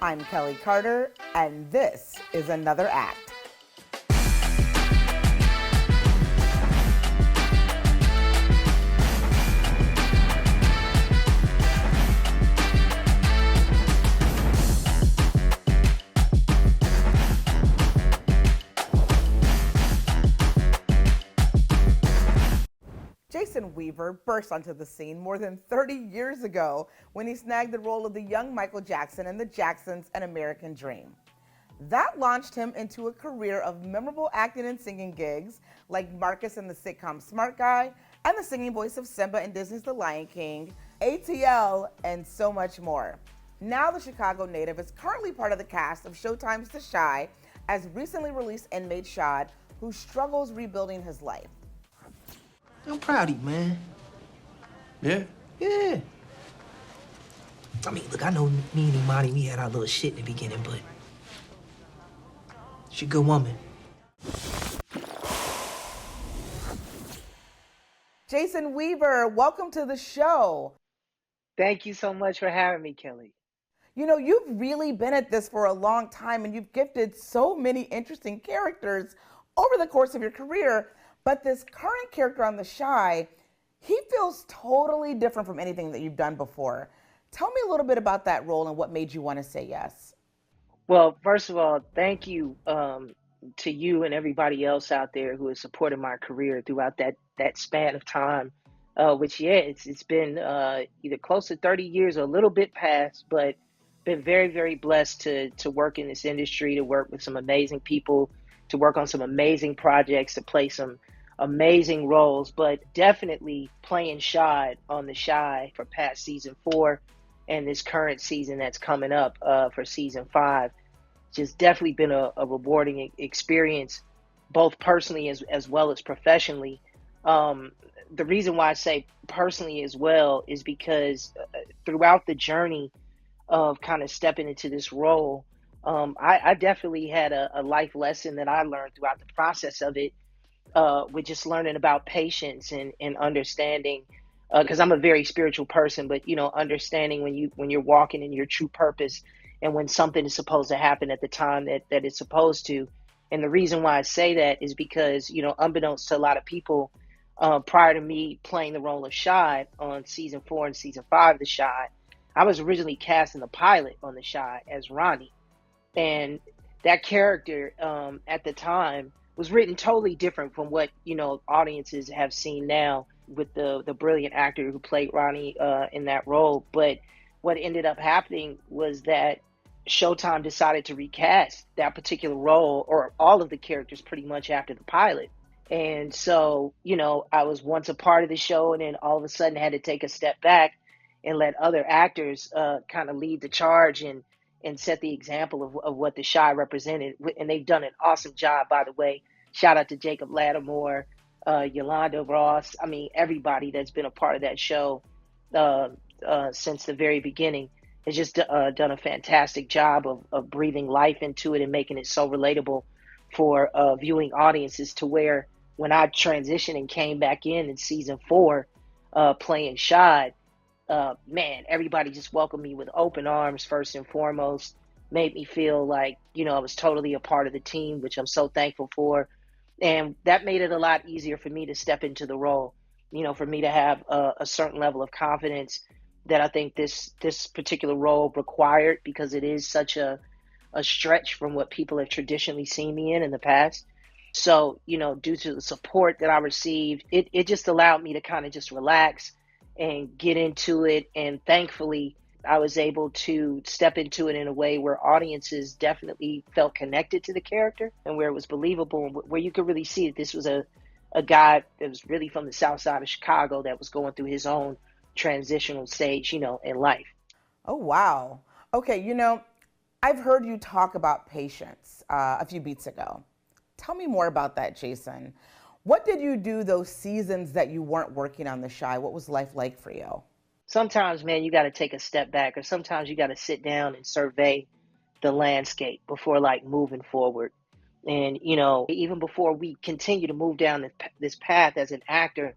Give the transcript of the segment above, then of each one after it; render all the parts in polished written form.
I'm Kelly Carter, and this is Another Act. Jason Weaver burst onto the scene more than 30 years ago when he snagged the role of the young Michael Jackson in The Jacksons' An American Dream. That launched him into a career of memorable acting and singing gigs like Marcus in the sitcom Smart Guy and the singing voice of Simba in Disney's The Lion King, ATL, and so much more. Now the Chicago native is currently part of the cast of Showtime's The Chi as recently released inmate Shad, who struggles rebuilding his life. I'm proud of you, man. Yeah? Yeah. I mean, look, I know me and Imani, we had our little shit in the beginning, but she a good woman. Jason Weaver, welcome to the show. Thank you so much for having me, Kelly. You know, you've really been at this for a long time and you've gifted so many interesting characters over the course of your career. But this current character on The Chi, he feels totally different from anything that you've done before. Tell me a little bit about that role and what made you want to say yes. Well, first of all, thank you to you and everybody else out there who has supported my career throughout that span of time. Which, yeah, it's been either close to 30 years or a little bit past, but been very, very blessed to work in this industry, to work with some amazing people, to work on some amazing projects, to play some amazing roles, but definitely playing Shad on The Chi for past season 4 and this current season that's coming up for season 5. Just definitely been a rewarding experience, both personally as well as professionally. The reason why I say personally as well is because throughout the journey of kind of stepping into this role, I definitely had a life lesson that I learned throughout the process of it, with just learning about patience and understanding, because I'm a very spiritual person, but understanding when you're walking in your true purpose and when something is supposed to happen at the time that it's supposed to. And the reason why I say that is because, unbeknownst to a lot of people, prior to me playing the role of Shad on season 4 and season 5 of The Chi, I was originally cast in the pilot on The Chi as Ronnie. And that character at the time was written totally different from what audiences have seen now with the brilliant actor who played Ronnie in that role. But what ended up happening was that Showtime decided to recast that particular role, or all of the characters, pretty much after the pilot. And so I was once a part of the show, and then all of a sudden had to take a step back and let other actors kind of lead the charge and set the example of what The Chi represented. And they've done an awesome job, by the way. Shout out to Jacob Lattimore, Yolanda Ross. I mean, everybody that's been a part of that show since the very beginning has just done a fantastic job of breathing life into it and making it so relatable for viewing audiences, to where when I transitioned and came back in season 4 playing Shad, man, everybody just welcomed me with open arms, first and foremost. Made me feel like, I was totally a part of the team, which I'm so thankful for. And that made it a lot easier for me to step into the role, for me to have a certain level of confidence that I think this particular role required, because it is such a stretch from what people have traditionally seen me in the past. So, due to the support that I received, it just allowed me to kind of just relax and get into it. And thankfully, I was able to step into it in a way where audiences definitely felt connected to the character, and where it was believable, and where you could really see that this was a guy that was really from the south side of Chicago that was going through his own transitional stage, in life. Oh, wow. Okay, I've heard you talk about patience a few beats ago. Tell me more about that, Jason. What did you do those seasons that you weren't working on The Chi? What was life like for you? Sometimes, man, you got to take a step back, or sometimes you got to sit down and survey the landscape before moving forward. And, even before we continue to move down this path as an actor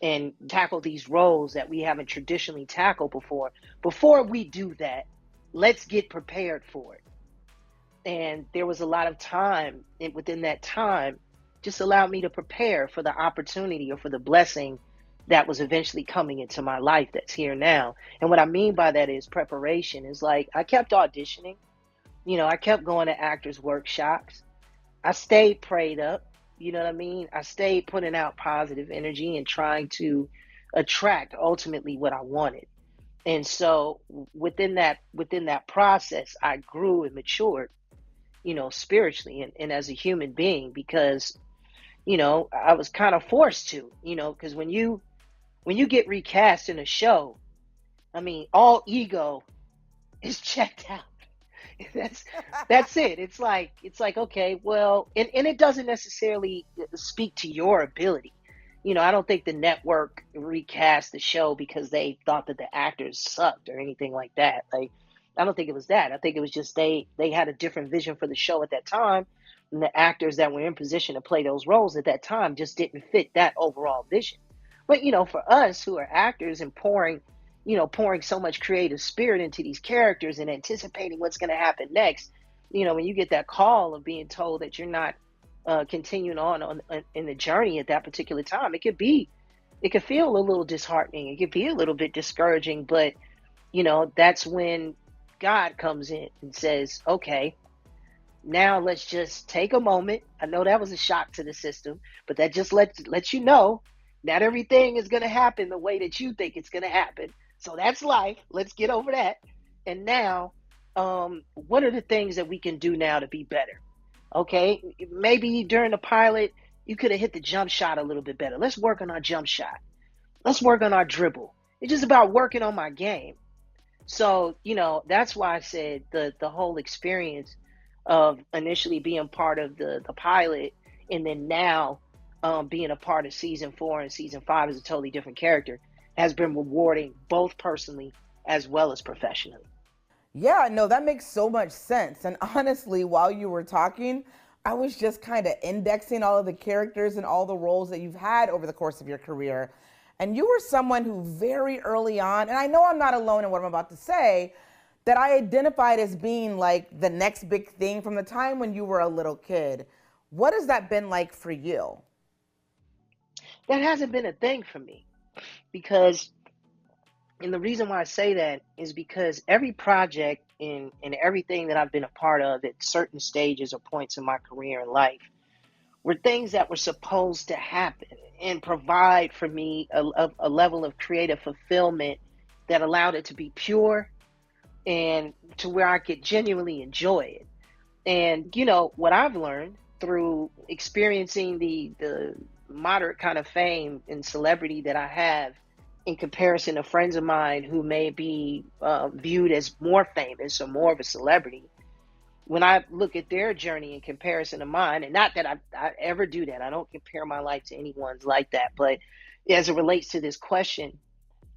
and tackle these roles that we haven't traditionally tackled before we do that, let's get prepared for it. And there was a lot of time within that time just allowed me to prepare for the opportunity or for the blessing that was eventually coming into my life that's here now. And what I mean by that is preparation is like I kept auditioning, I kept going to actors workshops. I stayed prayed up, you know what I mean? I stayed putting out positive energy and trying to attract ultimately what I wanted. And so within that process, I grew and matured, spiritually and as a human being because, I was kind of forced to, because when you get recast in a show, I mean, all ego is checked out. that's that's it. It's like okay, well, and it doesn't necessarily speak to your ability. I don't think the network recast the show because they thought that the actors sucked or anything like that. Like, I don't think it was that. I think it was just they had a different vision for the show at that time, and the actors that were in position to play those roles at that time just didn't fit that overall vision. But for us who are actors and pouring so much creative spirit into these characters and anticipating what's going to happen next, when you get that call of being told that you're not continuing on in the journey at that particular time, it could feel a little disheartening. It could be a little bit discouraging, but that's when God comes in and says, okay, now let's just take a moment. I know that was a shock to the system, but that just lets you know not everything is going to happen the way that you think it's going to happen. So that's life. Let's get over that. And now, what are the things that we can do now to be better? Okay, maybe during the pilot, you could have hit the jump shot a little bit better. Let's work on our jump shot. Let's work on our dribble. It's just about working on my game. So, that's why I said the whole experience of initially being part of the pilot and then now being a part of season 4 and season 5 as a totally different character has been rewarding both personally as well as professionally. Yeah, no, that makes so much sense. And honestly, while you were talking, I was just kind of indexing all of the characters and all the roles that you've had over the course of your career. And you were someone who very early on, and I know I'm not alone in what I'm about to say, that I identified as being like the next big thing from the time when you were a little kid. What has that been like for you? That hasn't been a thing for me because, and the reason why I say that is because every project and everything that I've been a part of at certain stages or points in my career and life were things that were supposed to happen and provide for me a level of creative fulfillment that allowed it to be pure and to where I could genuinely enjoy it. And what I've learned through experiencing the moderate kind of fame and celebrity that I have in comparison to friends of mine who may be viewed as more famous or more of a celebrity, when I look at their journey in comparison to mine, and not that I ever do that, I don't compare my life to anyone's like that, but as it relates to this question,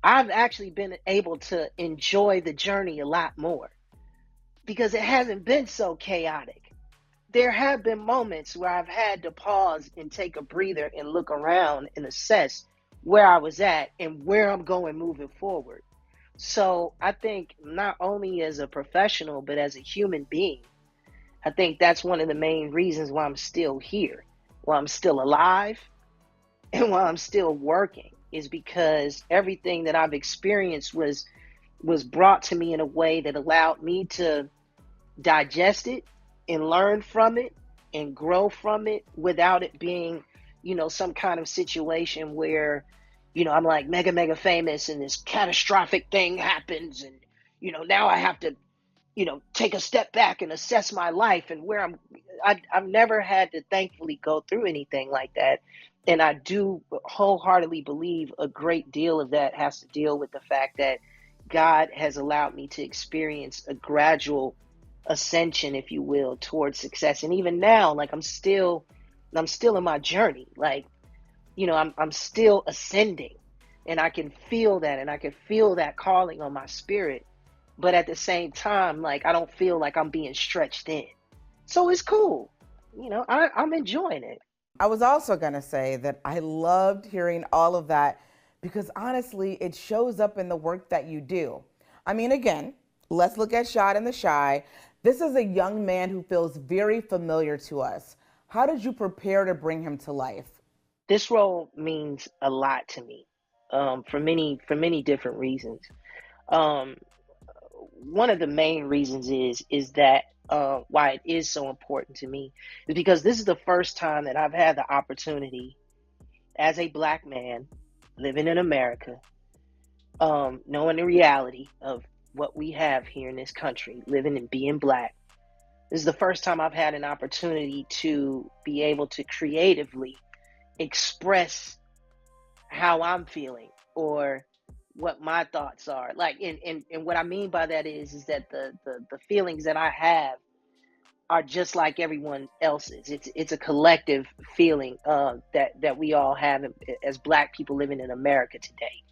I've actually been able to enjoy the journey a lot more because it hasn't been so chaotic. There have been moments where I've had to pause and take a breather and look around and assess where I was at and where I'm going moving forward. So I think not only as a professional, but as a human being, I think that's one of the main reasons why I'm still here, why I'm still alive, and why I'm still working is because everything that I've experienced was brought to me in a way that allowed me to digest it and learn from it and grow from it without it being, some kind of situation where, I'm like mega famous and this catastrophic thing happens and, now I have to, take a step back and assess my life and where I've never had to thankfully go through anything like that. And I do wholeheartedly believe a great deal of that has to deal with the fact that God has allowed me to experience a gradual ascension, if you will, towards success. And even now, like I'm still in my journey. Like, I'm still ascending and I can feel that and I can feel that calling on my spirit. But at the same time, like I don't feel like I'm being stretched in. So it's cool. I'm enjoying it. I was also going to say that I loved hearing all of that because honestly, it shows up in the work that you do. I mean, again, Let's look at Shad and the Shy. This is a young man who feels very familiar to us. How did you prepare to bring him to life? This role means a lot to me, for many different reasons. Um, One of the main reasons is that why it is so important to me is because this is the first time that I've had the opportunity as a black man living in America, knowing the reality of what we have here in this country, living and being black. This is the first time I've had an opportunity to be able to creatively express how I'm feeling or what my thoughts are. Like, and what I mean by that is that the feelings that I have are just like everyone else's. It's a collective feeling that we all have as black people living in America today.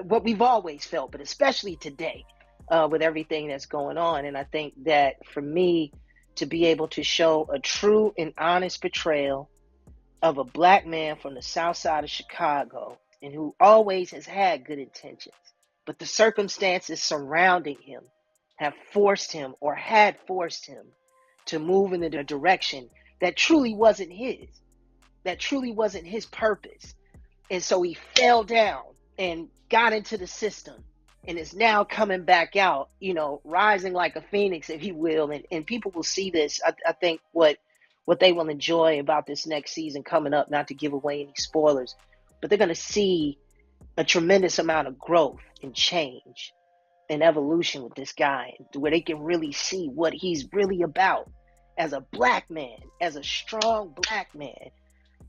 What we've always felt, but especially today, with everything that's going on. And I think that for me to be able to show a true and honest portrayal of a black man from the south side of Chicago and who always has had good intentions, but the circumstances surrounding him have forced him or had forced him to move in a direction that truly wasn't his, that truly wasn't his purpose. And so he fell down and got into the system and is now coming back out, rising like a phoenix, if you will. And people will see this. I think what they will enjoy about this next season coming up, not to give away any spoilers, but they're going to see a tremendous amount of growth and change and evolution with this guy, where they can really see what he's really about as a black man, as a strong black man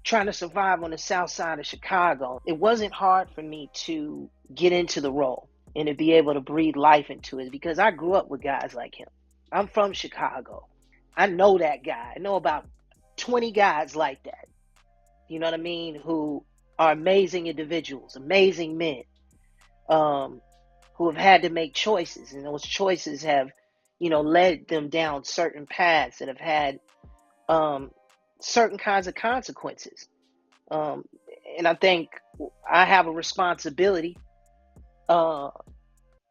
trying to survive on the south side of Chicago. It wasn't hard for me to get into the role and to be able to breathe life into it because I grew up with guys like him. I'm from Chicago. I know that guy. I know about 20 guys like that. You know what I mean? Who are amazing individuals, amazing men, who have had to make choices, and those choices have, led them down certain paths that have had certain kinds of consequences. Um, and I think I have a responsibility uh,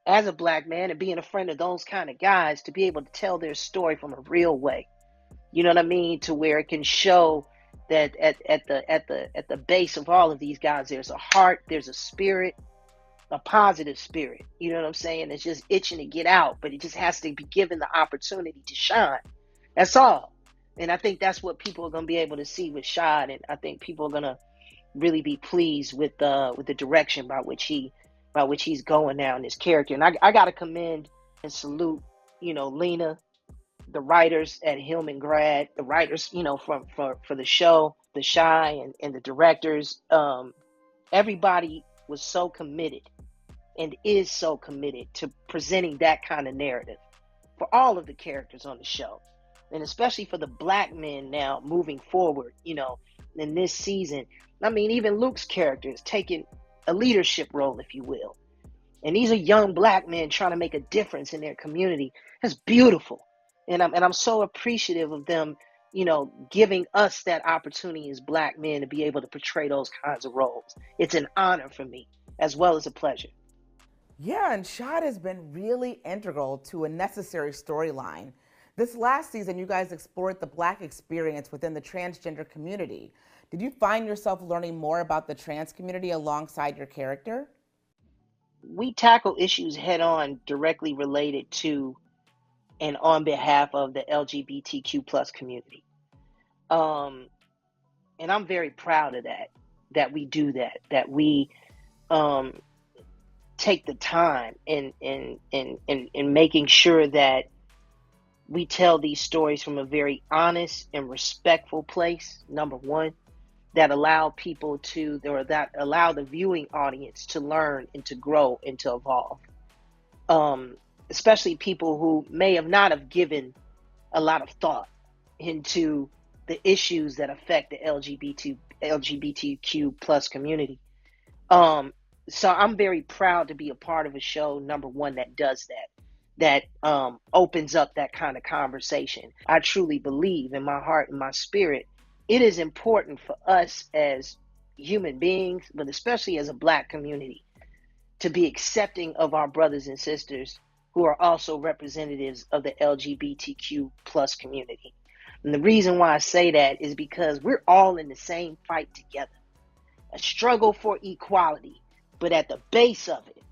as a black man and being a friend of those kind of guys to be able to tell their story from a real way. You know what I mean? To where it can show that at the base of all of these guys, there's a heart, there's a spirit, a positive spirit. You know what I'm saying? It's just itching to get out, but it just has to be given the opportunity to shine. That's all. And I think that's what people are going to be able to see with Shad. And I think people are going to really be pleased with the direction by which he's going now in his character. And I got to commend and salute, Lena, the writers at Hillman Grad, the writers, for the show, The Shy, and the directors. Everybody was so committed and is so committed to presenting that kind of narrative for all of the characters on the show. And especially for the black men now moving forward, in this season. I mean, even Luke's character is taking a leadership role, if you will. And these are young black men trying to make a difference in their community. That's beautiful. And I'm so appreciative of them, giving us that opportunity as black men to be able to portray those kinds of roles. It's an honor for me, as well as a pleasure. Yeah, and Shad has been really integral to a necessary storyline. This last season, you guys explored the Black experience within the transgender community. Did you find yourself learning more about the trans community alongside your character? We tackle issues head on directly related to and on behalf of the LGBTQ plus community. Um, and I'm very proud of that we do that we um, take the time in making sure that we tell these stories from a very honest and respectful place, number one, that allow people to, or that allow the viewing audience to learn and to grow and to evolve. Especially people who may have not have given a lot of thought into the issues that affect the LGBTQ plus community. So I'm very proud to be a part of a show, number one, that does that opens up that kind of conversation. I truly believe in my heart and my spirit, it is important for us as human beings, but especially as a black community, to be accepting of our brothers and sisters who are also representatives of the LGBTQ plus community. And the reason why I say that is because we're all in the same fight together, a struggle for equality. But at the base of it,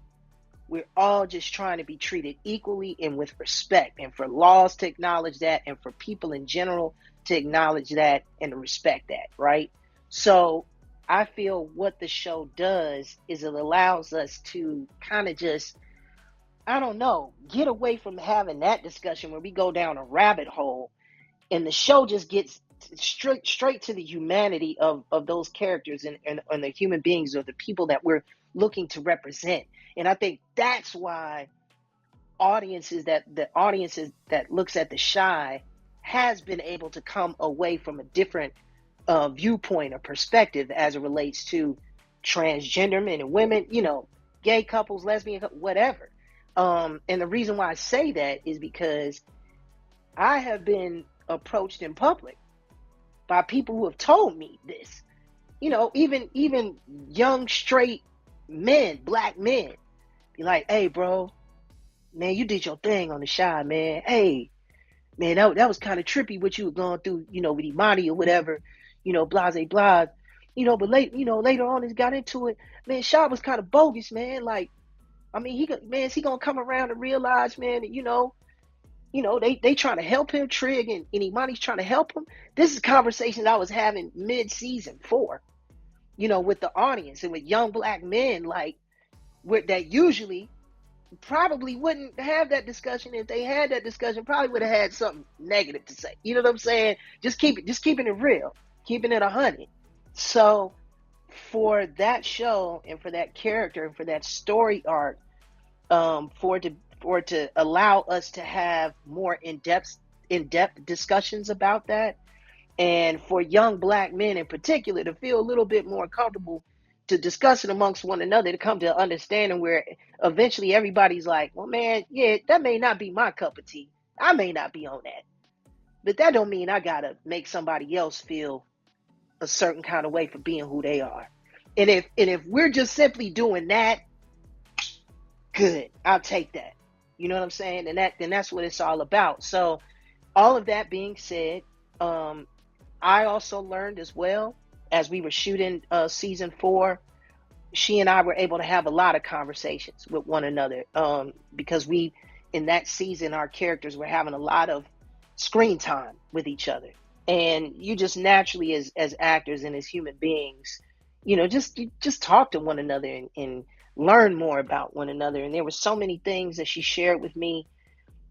we're all just trying to be treated equally and with respect, and for laws to acknowledge that, and for people in general to acknowledge that and to respect that, right? So I feel what the show does is it allows us to kind of just, I don't know, get away from having that discussion where we go down a rabbit hole, and the show just gets straight to the humanity of those characters, and the human beings or the people that we're looking to represent. And I think that's why the audiences that looks at The Chi has been able to come away from a different viewpoint or perspective as it relates to transgender men and women, gay couples, lesbian couples, whatever. And the reason why I say that is because I have been approached in public by people who have told me this. Even young straight men, black men, be like, "Hey, bro, man, you did your thing on The Chi, man. Hey, man, that was kind of trippy what you were going through, with Imani or whatever, blase blah, but later on, it got into it. Man, Chi was kind of bogus, man. Like, I mean, is he gonna come around and realize, man, that they trying to help him, Trig, and Imani's trying to help him. This is conversations I was having mid-season 4, with the audience and with young black men, like, that usually probably wouldn't have that discussion. If they had that discussion, probably would have had something negative to say. You know what I'm saying? Just keeping it real, keeping it 100. So for that show and for that character and for that story arc, for it to allow us to have more in-depth discussions about that, and for young black men in particular to feel a little bit more comfortable to discuss it amongst one another, to come to understanding where eventually everybody's like, well, man, yeah, that may not be my cup of tea. I may not be on that. But that don't mean I got to make somebody else feel a certain kind of way for being who they are. And if we're just simply doing that, good, I'll take that. You know what I'm saying? And that's what it's all about. So all of that being said, I also learned as well, as we were shooting season 4, she and I were able to have a lot of conversations with one another, because in that season, our characters were having a lot of screen time with each other. And you just naturally, as actors and as human beings, just talk to one another and learn more about one another. And there were so many things that she shared with me,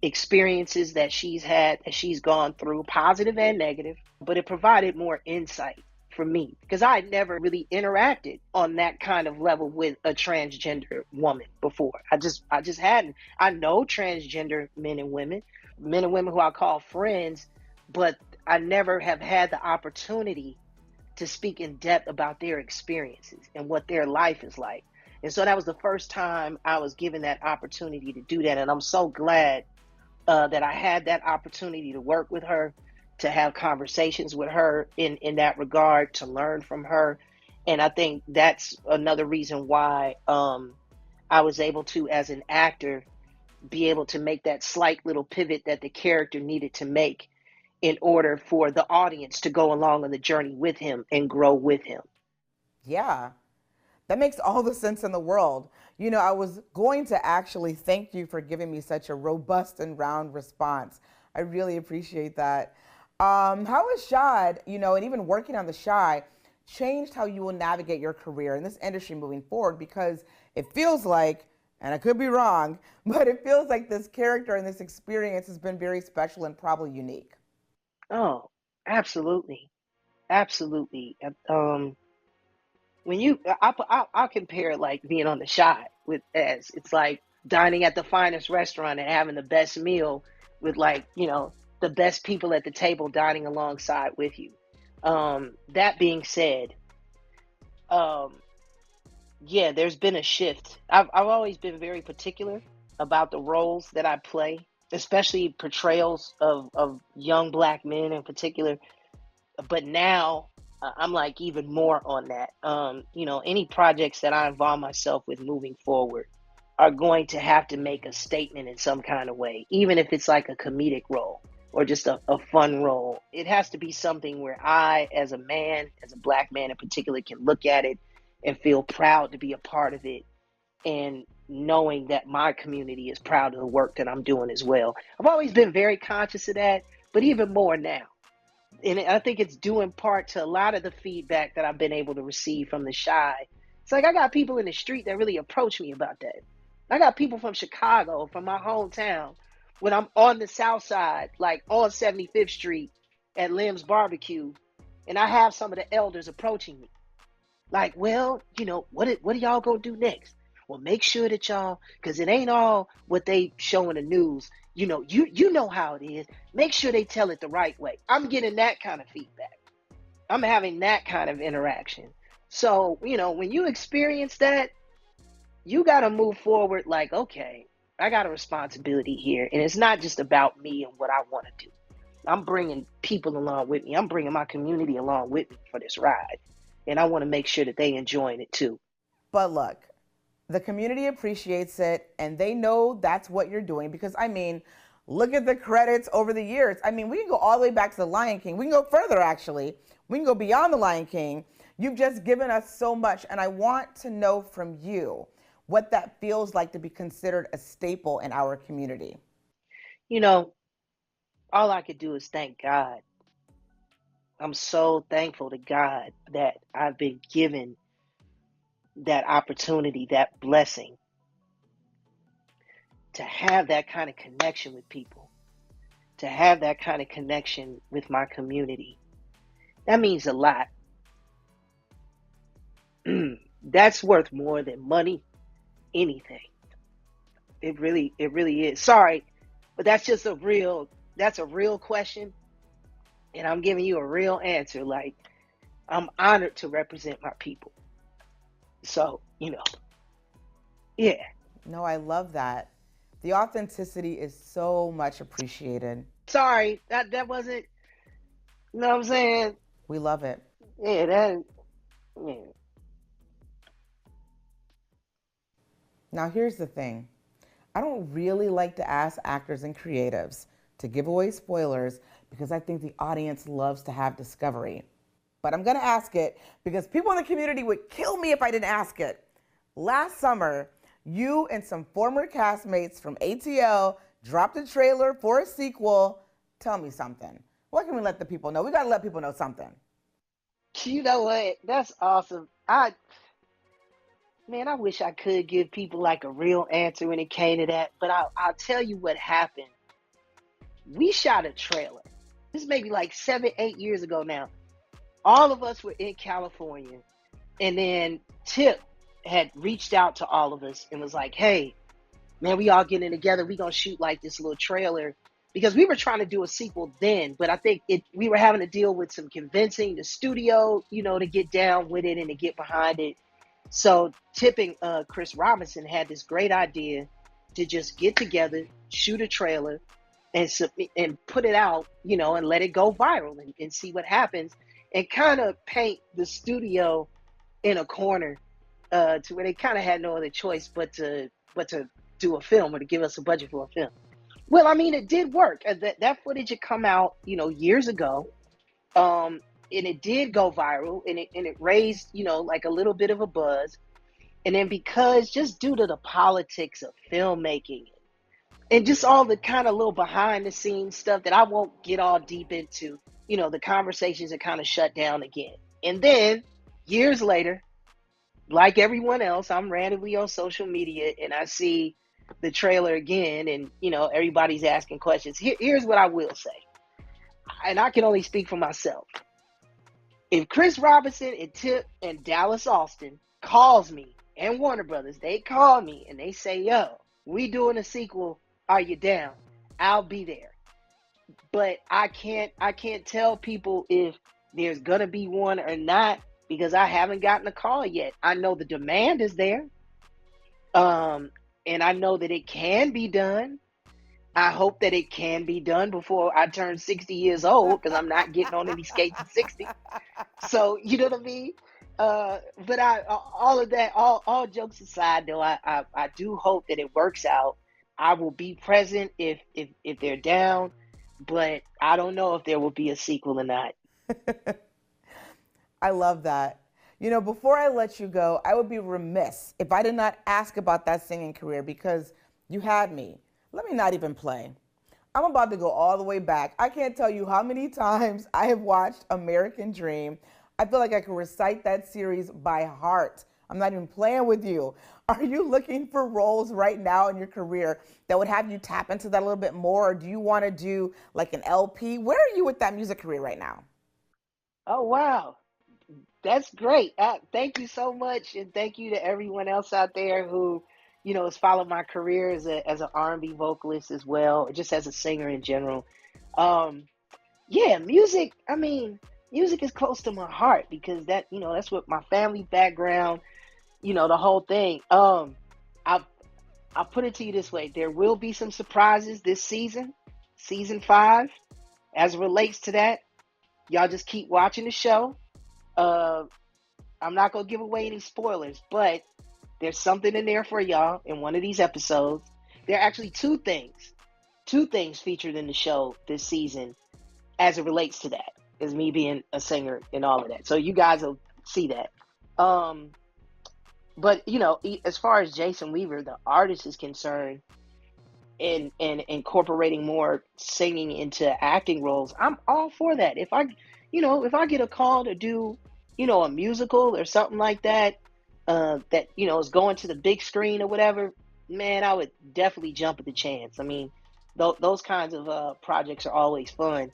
experiences that she's had, that she's gone through, positive and negative, but it provided more insight for me, because I had never really interacted on that kind of level with a transgender woman before. I just hadn't. I know transgender men and women who I call friends, but I never have had the opportunity to speak in depth about their experiences and what their life is like. And so that was the first time I was given that opportunity to do that. And I'm so glad that I had that opportunity to work with her, to have conversations with her in that regard, to learn from her. And I think that's another reason why I was able to, as an actor, be able to make that slight little pivot that the character needed to make in order for the audience to go along on the journey with him and grow with him. Yeah, that makes all the sense in the world. I was going to actually thank you for giving me such a robust and round response. I really appreciate that. How has Shad, and even working on The Chi, changed how you will navigate your career in this industry moving forward? Because it feels like, and I could be wrong, but it feels like this character and this experience has been very special and probably unique. Oh, absolutely. Absolutely. I'll compare it like being on The Chi as it's like dining at the finest restaurant and having the best meal with, like, the best people at the table dining alongside with you. That being said, yeah, there's been a shift. I've always been very particular about the roles that I play, especially portrayals of young black men in particular. But now I'm like even more on that. Any projects that I involve myself with moving forward, are going to have to make a statement in some kind of way, even if it's like a comedic role or just a fun role. It has to be something where I, as a man, as a black man in particular, can look at it and feel proud to be a part of it, and knowing that my community is proud of the work that I'm doing as well. I've always been very conscious of that, but even more now. And I think it's due in part to a lot of the feedback that I've been able to receive from the Shy. It's like I got people in the street that really approach me about that. I got people from Chicago, from my hometown, when I'm on the south side, like on 75th Street at Lim's Barbecue, and I have some of the elders approaching me. Like, well, what are y'all gonna do next? Well, make sure that y'all, because it ain't all what they show in the news. You know how it is. Make sure they tell it the right way. I'm getting that kind of feedback. I'm having that kind of interaction. So, when you experience that, you got to move forward like, okay, I got a responsibility here. And it's not just about me and what I want to do. I'm bringing people along with me. I'm bringing my community along with me for this ride. And I want to make sure that they enjoying it too. But look, the community appreciates it, and they know that's what you're doing because, look at the credits over the years. We can go all the way back to The Lion King. We can go further, actually. We can go beyond The Lion King. You've just given us so much, and I want to know from you what that feels like to be considered a staple in our community. All I could do is thank God. I'm so thankful to God that I've been given that opportunity, that blessing, to have that kind of connection with people, to have that kind of connection with my community. That means a lot. That's worth more than money, anything. It really is. Sorry, but that's a real question. And I'm giving you a real answer. Like, I'm honored to represent my people. So, yeah. No, I love that. The authenticity is so much appreciated. Sorry, that wasn't, you know what I'm saying? We love it. Yeah. Now, here's the thing. I don't really like to ask actors and creatives to give away spoilers because I think the audience loves to have discovery. But I'm going to ask it because people in the community would kill me if I didn't ask it. Last summer, you and some former castmates from ATL dropped a trailer for a sequel. Tell me something. What can we let the people know? We got to let people know something. You know what? That's awesome. I wish I could give people like a real answer when it came to that, but I'll tell you what happened. We shot a trailer. This may be like 7, 8 years ago now. All of us were in California, and then Tip had reached out to all of us and was like, hey, man, we all getting together. We gonna shoot like this little trailer, because we were trying to do a sequel then, but I think we were having to deal with some convincing the studio, to get down with it and to get behind it. So Tip and Chris Robinson had this great idea to just get together, shoot a trailer, and submit and put it out, and let it go viral and see what happens, and kind of paint the studio in a corner to where they kind of had no other choice but to do a film, or to give us a budget for a film. Well, it did work. That footage had come out, years ago, and it did go viral, and it raised, like a little bit of a buzz. And then because just due to the politics of filmmaking and just all the kind of little behind the scenes stuff that I won't get all deep into, the conversations are kind of shut down again. And then years later, like everyone else, I'm randomly on social media and I see the trailer again, and everybody's asking questions. Here's what I will say, and I can only speak for myself. If Chris Robinson and Tip and Dallas Austin calls me, and Warner Brothers, they call me and they say, yo, we doing a sequel, are you down? I'll be there. But I can't tell people if there's gonna be one or not, because I haven't gotten a call yet. I know the demand is there. And I know that it can be done. I hope that it can be done before I turn 60 years old, because I'm not getting on any skates at 60. So, you know what I mean? But all of that, all jokes aside, though, I do hope that it works out. I will be present if they're down, but I don't know if there will be a sequel or not. I love that. You know, before I let you go, I would be remiss if I did not ask about that singing career because you had me. Let me not even play. I'm about to go all the way back. I can't tell you how many times I have watched American Dream. I feel like I can recite that series by heart. I'm not even playing with you. Are you looking for roles right now in your career that would have you tap into that a little bit more? Or do you want to do like an LP? Where are you with that music career right now? Oh wow, that's great. Thank you so much, and thank you to everyone else out there who, has followed my career as an R&B vocalist as well, just as a singer in general. Um, yeah, music. I mean, music is close to my heart because that's what my family background, the whole thing. I I'll put it to you this way: there will be some surprises this season 5, as it relates to that. Y'all just keep watching the show. Uh, I'm not gonna give away any spoilers, but there's something in there for y'all in one of these episodes. There are actually two things featured in the show this season as it relates to that, is me being a singer and all of that. So you guys will see that. Um, but as far as Jason Weaver, the artist, is concerned, and incorporating more singing into acting roles, I'm all for that. If I get a call to do, a musical or something like that, that is going to the big screen or whatever, man, I would definitely jump at the chance. I mean, those kinds of projects are always fun.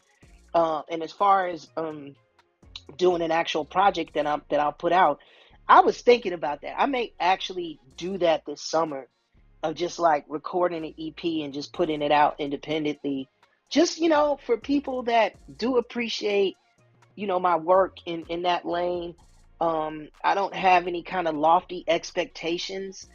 And as far as doing an actual project that I'll put out, I was thinking about that. I may actually do that this summer, of just like recording an EP and just putting it out independently. Just, for people that do appreciate, my work in that lane. I don't have any kind of lofty expectations.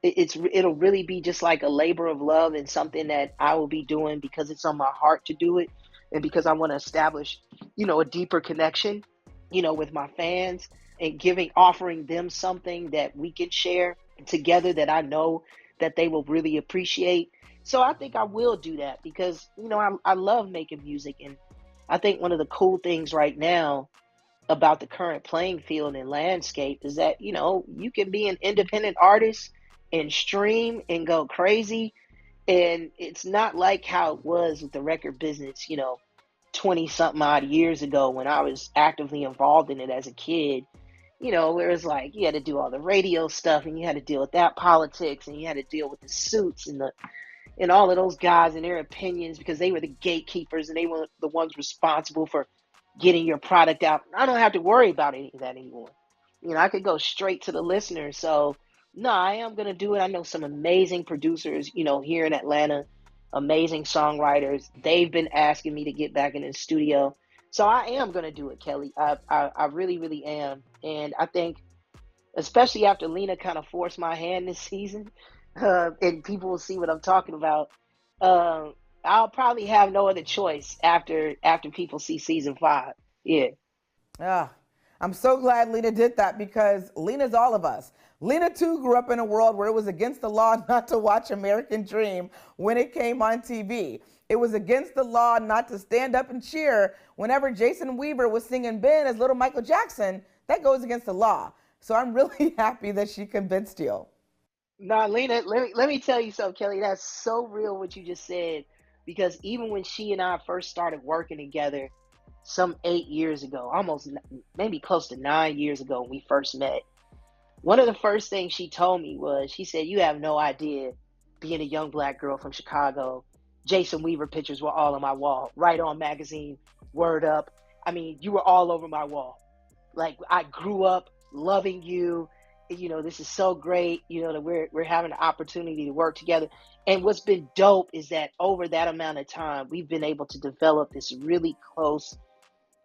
It'll really be just like a labor of love and something that I will be doing because it's on my heart to do it, and because I want to establish, a deeper connection, with my fans, and offering them something that we can share together that I know that they will really appreciate. So I think I will do that because, I love making music. And I think one of the cool things right now about the current playing field and landscape is that, you can be an independent artist and stream and go crazy. And it's not like how it was with the record business, 20 something odd years ago when I was actively involved in it as a kid, where it's like you had to do all the radio stuff and you had to deal with that politics and you had to deal with the suits and all of those guys and their opinions because they were the gatekeepers and they were the ones responsible for getting your product out. I don't have to worry about any of that anymore. I could go straight to the listener. So no, I am gonna do it. I know some amazing producers, here in Atlanta, amazing songwriters. They've been asking me to get back in the studio. So I am gonna do it, Kelly. I really, really am. And I think, especially after Lena kind of forced my hand this season, and people will see what I'm talking about. Uh, I'll probably have no other choice after people see season 5. Yeah. Ah, I'm so glad Lena did that because Lena's all of us. Lena too grew up in a world where it was against the law not to watch American Dream when it came on TV. It was against the law not to stand up and cheer whenever Jason Weaver was singing Ben as little Michael Jackson. That goes against the law. So I'm really happy that she convinced you. Nah, Lena, let me tell you something, Kelly. That's so real what you just said. Because even when she and I first started working together, some 8 years ago, almost maybe close to 9 years ago, when we first met, one of the first things she told me was, she said, "You have no idea, being a young black girl from Chicago, Jason Weaver pictures were all on my wall, Right On Magazine, Word Up. I mean, you were all over my wall. Like, I grew up loving you. This is so great, that we're having the opportunity to work together." And what's been dope is that over that amount of time, we've been able to develop this really close,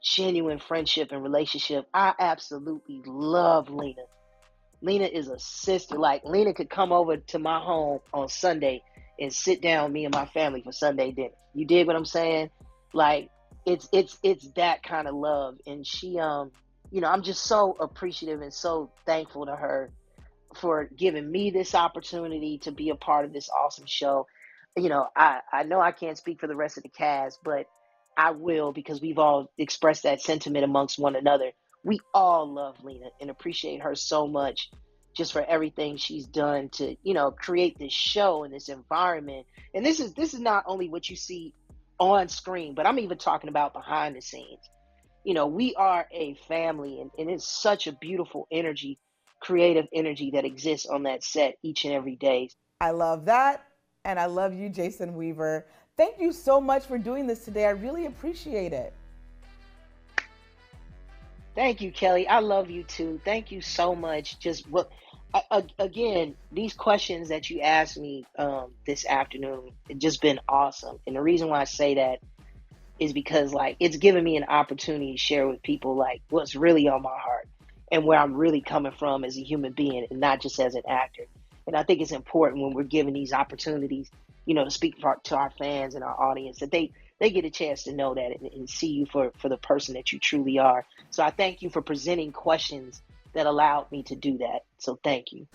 genuine friendship and relationship. I absolutely love Lena. Lena is a sister. Like, Lena could come over to my home on Sunday and sit down with me and my family for Sunday dinner. You dig what I'm saying? Like, it's that kind of love. And I'm just so appreciative and so thankful to her for giving me this opportunity to be a part of this awesome show. I know I can't speak for the rest of the cast, but I will, because we've all expressed that sentiment amongst one another. We all love Lena and appreciate her so much just for everything she's done to, create this show and this environment. And this is not only what you see on screen, but I'm even talking about behind the scenes. We are a family, and it's such a beautiful energy, creative energy that exists on that set each and every day. I love that. And I love you, Jason Weaver. Thank you so much for doing this today. I really appreciate it. Thank you, Kelly. I love you too. Thank you so much. Again, these questions that you asked me this afternoon, it's just been awesome. And the reason why I say that is because it's given me an opportunity to share with people what's really on my heart and where I'm really coming from as a human being and not just as an actor. And I think it's important when we're given these opportunities, to speak to our fans and our audience, that they get a chance to know that and see you for the person that you truly are. So I thank you for presenting questions that allowed me to do that. So thank you.